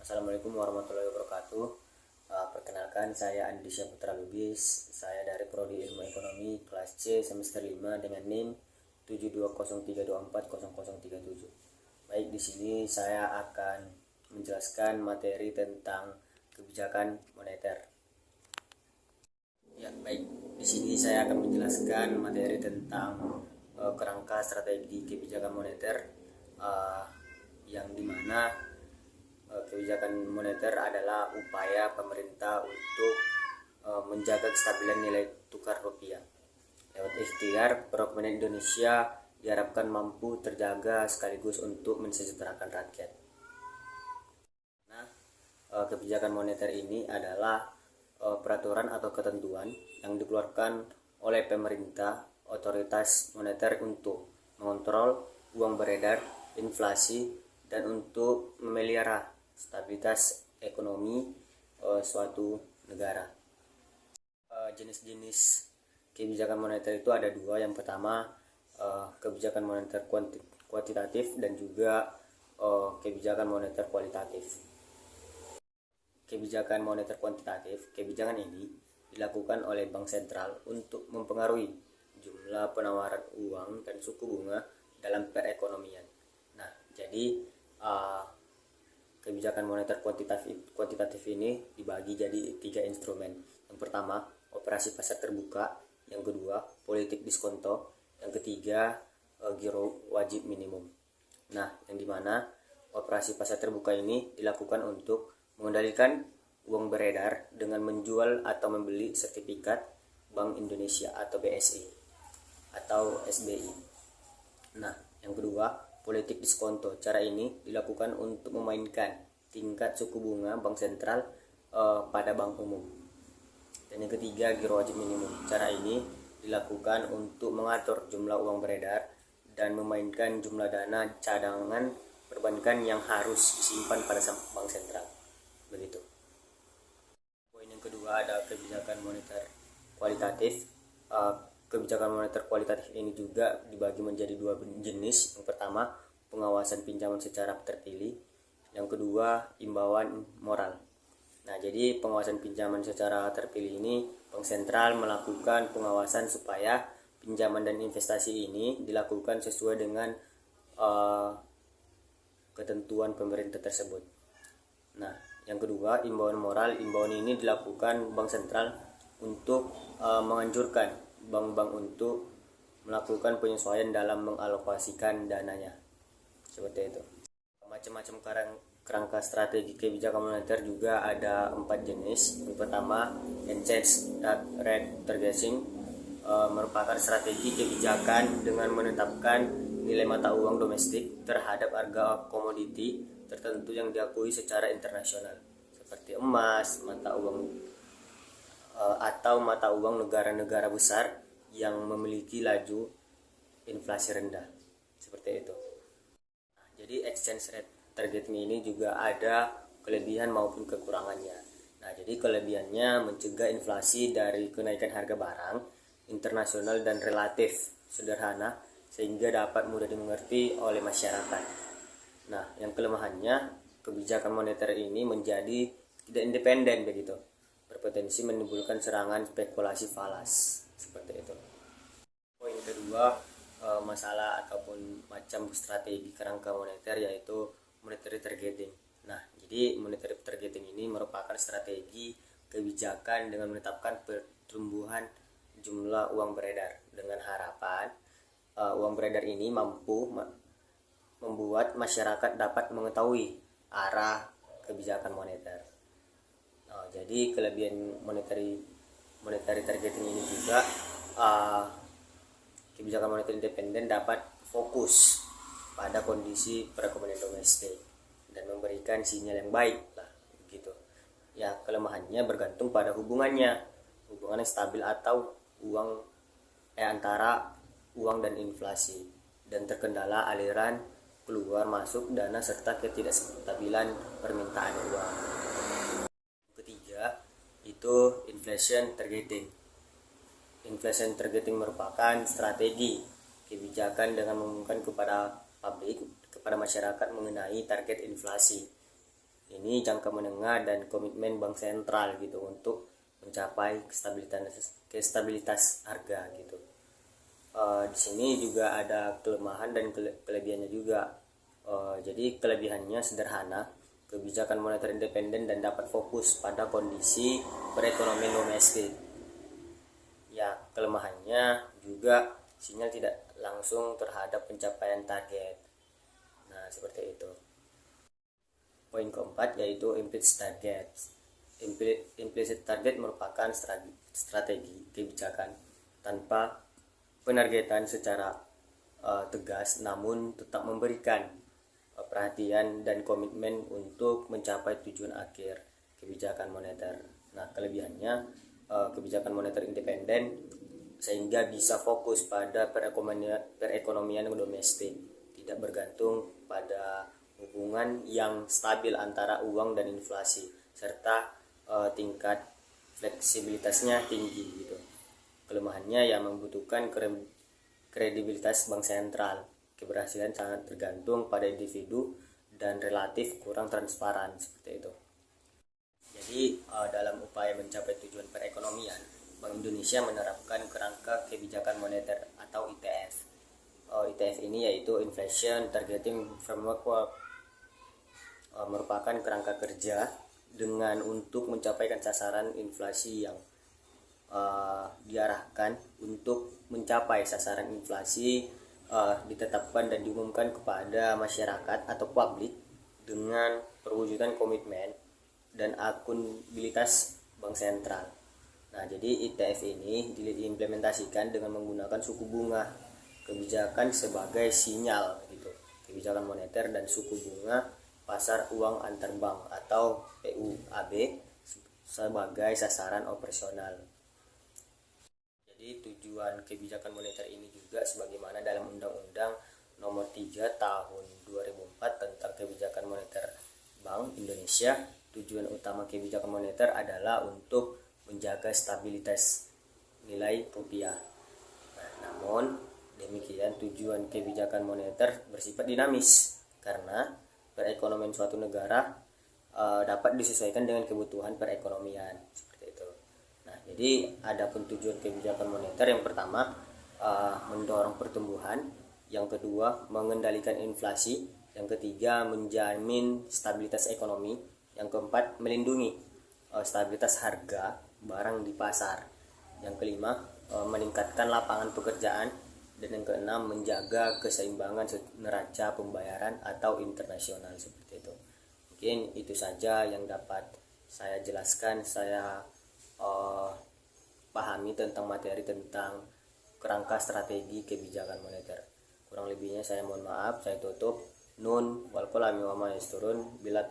Assalamualaikum warahmatullahi wabarakatuh. Perkenalkan, saya Andi Syaputra Lubis. Saya dari Prodi Ilmu Ekonomi kelas C semester 5 dengan NIM 72032400037. Baik, di sini saya akan menjelaskan materi tentang kebijakan moneter. Ya, baik. Di sini saya akan menjelaskan materi tentang kerangka strategi kebijakan moneter, yang dimana kebijakan moneter adalah upaya pemerintah untuk menjaga kestabilan nilai tukar rupiah. Lewat ikhtiar, perekonomian Indonesia diharapkan mampu terjaga sekaligus untuk mensejahterakan rakyat. Nah, kebijakan moneter ini adalah peraturan atau ketentuan yang dikeluarkan oleh pemerintah otoritas moneter untuk mengontrol uang beredar, inflasi, dan untuk memelihara stabilitas ekonomi suatu negara. Jenis-jenis kebijakan moneter itu ada dua. Yang pertama, kebijakan moneter kuantitatif dan juga kebijakan moneter kualitatif. Kebijakan moneter kuantitatif, kebijakan ini dilakukan oleh Bank Sentral untuk mempengaruhi jumlah penawaran uang dan suku bunga dalam perekonomian. Nah, jadi kebijakan moneter kuantitatif ini dibagi jadi 3 instrumen. Yang pertama, operasi pasar terbuka. Yang kedua, politik diskonto. Yang ketiga, giro wajib minimum. Nah, yang dimana operasi pasar terbuka ini dilakukan untuk mengendalikan uang beredar dengan menjual atau membeli sertifikat Bank Indonesia atau BSI atau SBI. Nah, yang kedua, politik diskonto. Cara ini dilakukan untuk memainkan tingkat suku bunga bank sentral pada bank umum. Dan yang ketiga, giro wajib minimum. Cara ini dilakukan untuk mengatur jumlah uang beredar dan memainkan jumlah dana cadangan perbankan yang harus disimpan pada bank sentral. Begitu. Poin yang kedua ada kebijakan moneter kualitatif. Kebijakan moneter kualitatif ini juga dibagi menjadi 2 jenis. Yang pertama, pengawasan pinjaman secara terpilih. Yang kedua, imbauan moral. Nah, jadi pengawasan pinjaman secara terpilih ini, Bank Sentral melakukan pengawasan supaya pinjaman dan investasi ini dilakukan sesuai dengan ketentuan pemerintah tersebut. Nah, yang kedua, imbauan moral. Imbauan ini dilakukan Bank Sentral untuk menganjurkan bank-bank untuk melakukan penyesuaian dalam mengalokasikan dananya. Seperti itu. Macam-macam kerangka strategi kebijakan moneter juga ada 4 jenis. Yang pertama, exchange rate targeting, merupakan strategi kebijakan dengan menetapkan nilai mata uang domestik terhadap harga komoditi tertentu yang diakui secara internasional, seperti emas, atau mata uang negara-negara besar yang memiliki laju inflasi rendah. Seperti itu. Nah, jadi exchange rate targeting ini juga ada kelebihan maupun kekurangannya. Nah, jadi kelebihannya mencegah inflasi dari kenaikan harga barang internasional dan relatif sederhana sehingga dapat mudah dimengerti oleh masyarakat. Nah, yang kelemahannya, kebijakan moneter ini menjadi tidak independen begitu, berpotensi menimbulkan serangan spekulasi falas. Seperti itu. Poin kedua, masalah ataupun macam strategi kerangka moneter yaitu monetary targeting. Nah, jadi monetary targeting ini merupakan strategi kebijakan dengan menetapkan pertumbuhan jumlah uang beredar dengan harapan uang beredar ini mampu membuat masyarakat dapat mengetahui arah kebijakan moneter. Jadi kelebihan monetary targeting ini juga kebijakan moneter independen dapat fokus pada kondisi perekonomian domestik dan memberikan sinyal yang baik lah gitu. Ya, kelemahannya bergantung pada hubungan yang stabil atau antara uang dan inflasi, dan terkendala aliran keluar masuk dana serta ketidakstabilan permintaan uang. Ketiga, itu inflation targeting. Inflation targeting merupakan strategi kebijakan dengan mengumumkan kepada masyarakat mengenai target inflasi ini jangka menengah dan komitmen bank sentral gitu untuk mencapai stabilitas harga gitu. Di sini juga ada kelemahan dan kelebihannya juga. Jadi kelebihannya sederhana, kebijakan moneter independen dan dapat fokus pada kondisi perekonomian domestik. Ya, kelemahannya juga sinyal tidak langsung terhadap pencapaian target. Nah, seperti itu. Poin keempat yaitu implicit target. Implicit target merupakan strategi kebijakan tanpa penargetan secara tegas, namun tetap memberikan perhatian dan komitmen untuk mencapai tujuan akhir kebijakan moneter. Nah, kelebihannya kebijakan moneter independen sehingga bisa fokus pada perekonomian domestik, tidak bergantung pada hubungan yang stabil antara uang dan inflasi, serta tingkat fleksibilitasnya tinggi gitu. Kelemahannya yang membutuhkan kredibilitas bank sentral. Keberhasilan sangat tergantung pada individu dan relatif kurang transparan seperti itu. Jadi dalam upaya mencapai tujuan perekonomian, Bank Indonesia menerapkan kerangka kebijakan moneter atau ITF. ITF ini yaitu Inflation Targeting Framework, merupakan kerangka kerja dengan untuk mencapai sasaran inflasi yang diarahkan untuk mencapai sasaran inflasi ditetapkan dan diumumkan kepada masyarakat atau publik dengan perwujudan komitmen dan akuntabilitas bank sentral. Nah, jadi ITF ini diimplementasikan dengan menggunakan suku bunga kebijakan sebagai sinyal gitu. Kebijakan moneter dan suku bunga pasar uang antar bank atau PUAB sebagai sasaran operasional. Jadi tujuan kebijakan moneter ini juga sebagaimana dalam Undang-Undang Nomor 3 Tahun 2004 tentang Kebijakan Moneter Bank Indonesia. Tujuan utama kebijakan moneter adalah untuk menjaga stabilitas nilai rupiah. Nah, namun demikian tujuan kebijakan moneter bersifat dinamis karena perekonomian suatu negara dapat disesuaikan dengan kebutuhan perekonomian seperti itu. Nah, jadi adapun tujuan kebijakan moneter yang pertama mendorong pertumbuhan, yang kedua mengendalikan inflasi, yang ketiga menjamin stabilitas ekonomi, yang keempat melindungi stabilitas harga barang di pasar, yang kelima meningkatkan lapangan pekerjaan, dan yang keenam menjaga keseimbangan neraca pembayaran atau internasional seperti itu. Mungkin itu saja yang dapat saya jelaskan, saya pahami tentang materi tentang kerangka strategi kebijakan moneter. Kurang lebihnya saya mohon maaf, saya tutup. Nun wal qalami wa ma yasturun bila